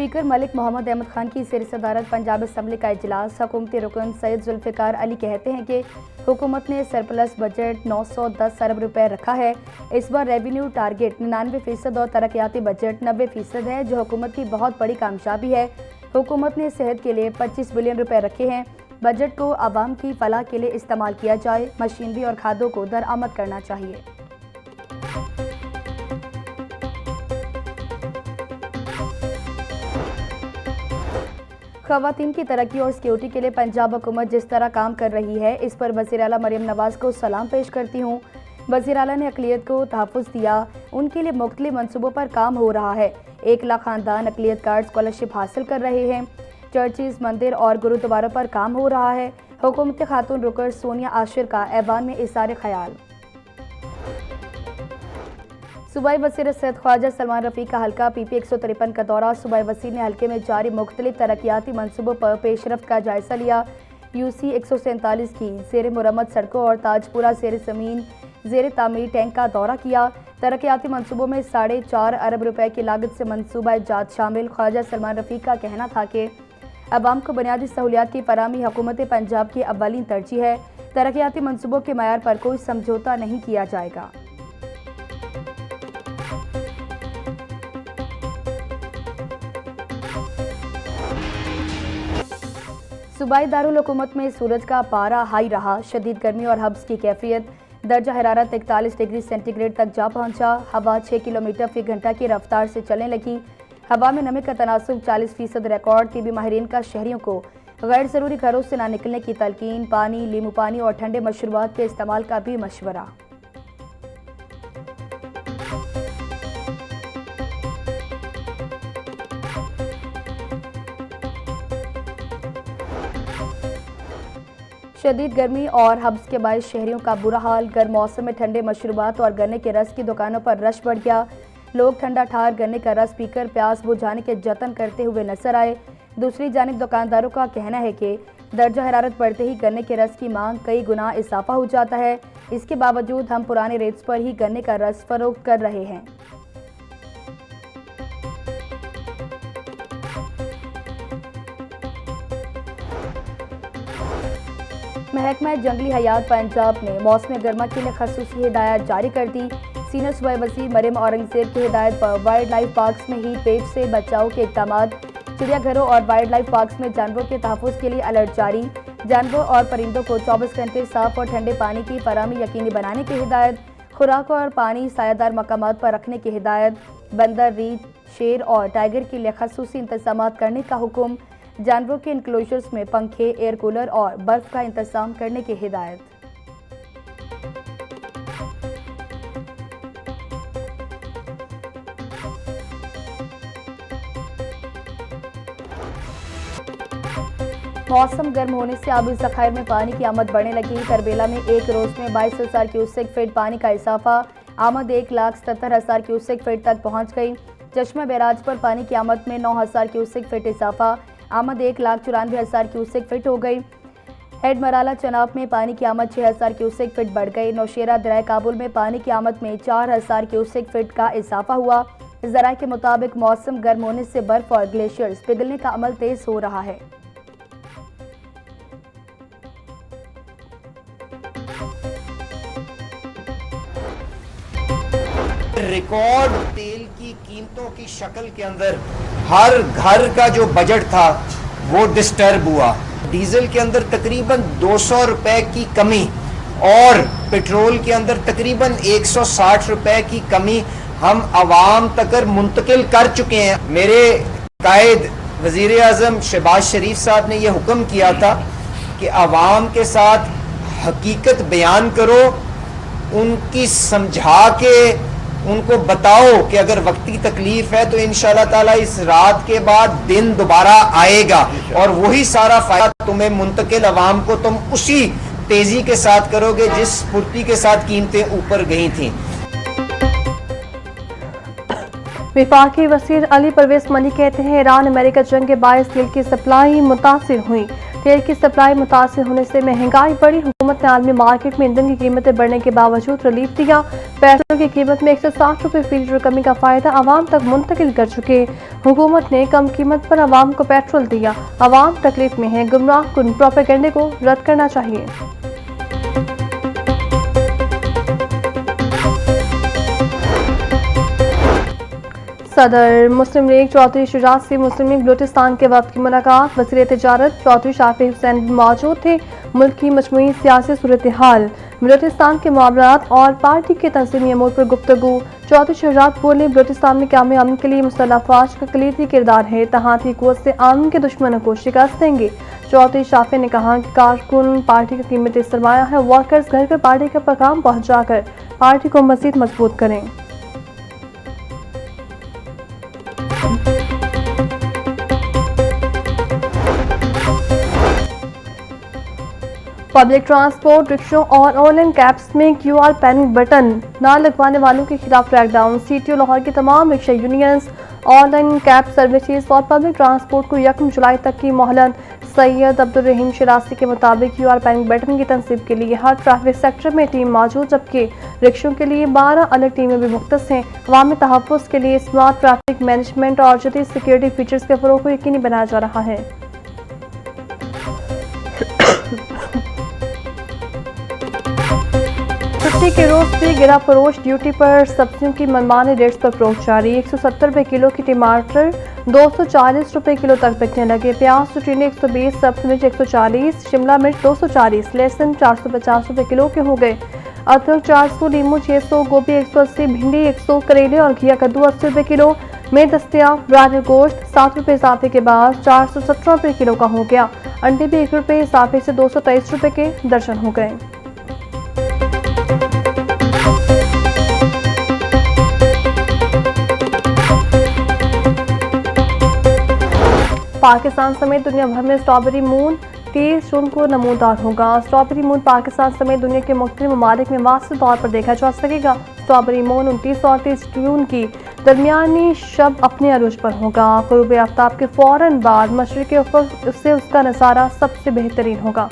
Speaker Malik Mohammad Ahmad Khan की ज़ेर सदारत पंजाब असम्बली का इजलास। हुकूमती रुकन सैयद जुल्फ़िकार अली कहते हैं कि हुकूमत ने सरप्लस बजट 910 अरब रुपए रखा है। इस बार रेवेन्यू टारगेट 99% और तरक्याती बजट 90% है, जो हुकूमत की बहुत बड़ी कामयाबी है। हुकूमत ने सेहत के लिए 25 बिलियन रुपए रखे हैं। बजट को आवाम की फलाह के लिए इस्तेमाल किया जाए। मशीनरी और खादों को दरआमद करना चाहिए। ख़वातीन की तरक्की और सिक्योरिटी के लिए पंजाब हुकूमत जिस तरह काम कर रही है, इस पर वज़ीर आला मरियम नवाज़ को सलाम पेश करती हूँ। वज़ीर आला ने अक़लियत को तहफ़्फ़ुज़ दिया, उनके लिए मुख्तलिफ मनसूबों पर काम हो रहा है। 1 लाख ख़ानदान अक़लियत कार्ड स्कॉलरशिप हासिल कर रहे हैं। चर्चिज़, मंदिर और गुरुद्वारों पर काम हो रहा है। हुकूमती खातून रुकन सोनिया आशिर का ऐवान में इज़हार ख़याल। सूबाई वज़ीर सेहत ख्वाजा सलमान रफ़ीक का हल्का PP 153 का दौरा। सूबाई वज़ीर ने हल्के में जारी मुख्तलिफ तरक्याती मनसूबों पर पेशरफ्त का जायज़ा लिया। UC 147 की ज़ेर मुरम्मत सड़कों और ताजपुरा ज़ेर ज़मीन ज़ेर तामीर टैंक का दौरा किया। तरक्याती मनसूबों में 4.5 अरब रुपए की लागत से मनसूबा इजाद शामिल। ख्वाजा सलमान रफ़ीक का कहना था कि अवाम को बुनियादी सहूलियात की फराहमी हुकूमत पंजाब की अव्वलीन तरजीह है। तरक्याती मनसूबों के मयार पर कोई समझौता नहीं किया जाएगा। सूबाई दारुल हुकूमत में सूरज का पारा हाई रहा। शदीद गर्मी और हब्स की कैफियत। दर्जा हरारत 41 डिग्री सेंटीग्रेड तक जा पहुंचा। हवा 6 किलोमीटर फी घंटा की रफ्तार से चलने लगी। हवा में नमी का तनासुब 40% रिकॉर्ड। तिबी माहिरीन का शहरियों को गैर ज़रूरी घरों से ना निकलने की तलकीन। पानी, लीमू पानी और ठंडे मशरूबात के इस्तेमाल का भी मशवरा। शदीद गर्मी और हब्स के बायस शहरियों का बुरा हाल। गर्म मौसम में ठंडे मशरूबात और गन्ने के रस की दुकानों पर रश बढ़ गया। लोग ठंडा ठार गन्ने का रस पीकर प्यास बुझाने के जतन करते हुए नजर आए। दूसरी जानिब दुकानदारों का कहना है कि दर्जा हरारत बढ़ते ही गन्ने के रस की मांग कई गुना इजाफा हो जाता है। इसके बावजूद हम पुराने रेट्स पर ही गन्ने का रस फरोख्त कर रहे हैं। महकमा जंगली हयात पंजाब ने मौसम गर्मा के लिए खसूसी हिदायत जारी कर दी। सीनियर सूबाई वज़ीर मरियम औरंगज़ेब की हिदायत पर वाइल्ड लाइफ पार्क्स में हीट वेव से बचाव के इक़दाम। चिड़ियाघरों और वाइल्ड लाइफ पार्क्स में जानवरों के तहफ़्फ़ुज़ के लिए अलर्ट जारी। जानवरों और परिंदों को 24 घंटे साफ और ठंडे पानी की फराहमी यकीनी बनाने की हिदायत। खुराक और पानी सायादार मकामात पर रखने की हिदायत। बंदर, रीछ, शेर और टाइगर के लिए खसूसी इंतज़ाम करने का हुक्म। जानवरों के इंक्लोजर्स में पंखे, एयर कूलर और बर्फ का इंतजाम करने की हिदायत। मौसम गर्म होने से आबी ज़खायर में पानी की आमद बढ़ने लगी। करबेला में एक रोज में 22,000 क्यूसेक फीट पानी का इजाफा। आमद 1,77,000 क्यूसेक फीट तक पहुंच गई। चश्मा बैराज पर पानी की आमद में 9,000 क्यूसेक फीट इजाफा। आमद 1,94,000 क्यूसेक फीट हो गई। हेड मराला चनाब में पानी की आमद 6,000 क्यूसेक फीट बढ़ गई। नौशेरा दरिया काबुल में पानी की आमद में 4,000 क्यूसेक फीट का इजाफा हुआ। ज़राए के मुताबिक मौसम गर्म होने से बर्फ और ग्लेशियर्स पिघलने का अमल तेज हो रहा है। रिकॉर्ड तेल की कीमतों की शक्ल के अंदर हर घर का जो बजट था वो डिस्टर्ब हुआ। डीजल के अंदर तकरीबन 200 रुपए की कमी और पेट्रोल के अंदर तकरीबन 160 रुपए की कमी हम आवाम तक मुंतकिल कर चुके हैं। मेरे कायद वजीर आज़म शहबाज शरीफ साहब ने यह हुक्म किया था कि आवाम के साथ हकीकत बयान करो, उनकी समझा के उनको बताओ कि अगर वक्त की तकलीफ है तो इंशाअल्लाह ताला इस रात के बाद दिन दोबारा आएगा और वही सारा फायदा तुम्हें मुंतकिल अवाम को तुम उसी तेजी के साथ करोगे जिस फुर्ती के साथ कीमतें ऊपर गई थीं। वफाकी वज़ीर अली परवेज़ मलिक कहते हैं ईरान अमेरिका जंग के बायस तेल की सप्लाई मुतासिर हुई। तेल की सप्लाई मुतासिर होने से महंगाई बढ़ी। हुकूमत ने आलमी मार्केट में ईंधन की कीमतें बढ़ने के बावजूद रिलीफ दिया। पेट्रोल की कीमत में 160 रुपये फी लीटर कमी का फायदा आवाम तक मुंतकिल कर चुके। हुकूमत ने कम कीमत पर आवाम को पेट्रोल दिया। आवाम तकलीफ में है, गुमराह कुन प्रोपेगेंडे को रद्द करना चाहिए। सदर मुस्लिम लीग चौधरी शुजात से मुस्लिम लीग बलूचिस्तान के वक्त की मुलाकात। वज़ीर तिजारत चौधरी शाफी हुसैन मौजूद थे। मुल्क की मजमूई सियासी सूरत हाल, बलूचिस्तान के मामलात और पार्टी के तंजीमी अमूर पर गुफ्तगू। चौधरी शुजात बोले, बलूचिस्तान में क़याम अमन के लिए मुसल्लह अफवाज का कलीदी किरदार है। तहाती क़ुव्वत से आमन के दुश्मनों को शिकस्त देंगे। चौधरी शाफी ने कहा कि कारकुन पार्टी का कीमती सरमाया है। वर्कर्स घर घर पार्टी का पैगाम पहुँचाकर पार्टी को मज़ीद मजबूत करें। पब्लिक ट्रांसपोर्ट, रिक्शों और ऑनलाइन कैब्स में QR पैनिक बटन न लगवाने वालों के खिलाफ क्रैकडाउन। CTO लाहौर की तमाम rickshaw unions, online cab services और पब्लिक ट्रांसपोर्ट को 1 जुलाई तक की मोहलत। सैयद अब्दुल रहीम शरासी के मुताबिक QR पैनिक बटन की तनसीब के लिए हर ट्रैफिक सेक्टर में टीम मौजूद, जबकि रिक्शों के लिए 12 अलग टीमें भी मुख्तस हैं। अवामी तहफ़्फ़ुज़ के लिए स्मार्ट ट्रैफिक मैनेजमेंट और जदीद सिक्योरिटी फीचर्स के फ़रोग़ को यकीनी बनाया जा रहा है। छुट्टी के रोज से गिरा फरोश ड्यूटी पर। सब्जियों की मनमाने रेट्स पर फरोख्त जारी। 170 रुपये किलो की टमाटर 240 रुपये किलो तक बिकने लगे। प्याज चुटीने 120, सब्ज मिर्च 140, शिमला मिर्च 240, लहसुन 450 रुपये किलो के हो गए। अदरक 400, नींबू 600, गोभी 180, भिंडी 100, करेले और घिया कद्दू 80 रुपये किलो में दस्तियाब। ब्रायलर गोश्त 7 रुपये इजाफे के बाद 417 रुपये किलो का हो गया। अंडे भी 1 रुपये इजाफे से 223 रुपये के दर्जन हो गए। पाकिस्तान समेत दुनिया भर में स्ट्रॉबेरी मून 30 जून को नमूदार होगा। स्ट्रॉबेरी मून पाकिस्तान समेत दुनिया के मुख्तलिफ ममालिक में वाज़ेह तौर पर देखा जा सकेगा। स्ट्रॉबेरी मून 29 और 30 जून की दरमियानी शब अपने अरूज पर होगा। ग़ुरूब आफ्ताब के फ़ौरन बाद मशरिक़ी उफ़क़ से उसका नज़ारा सबसे बेहतरीन होगा।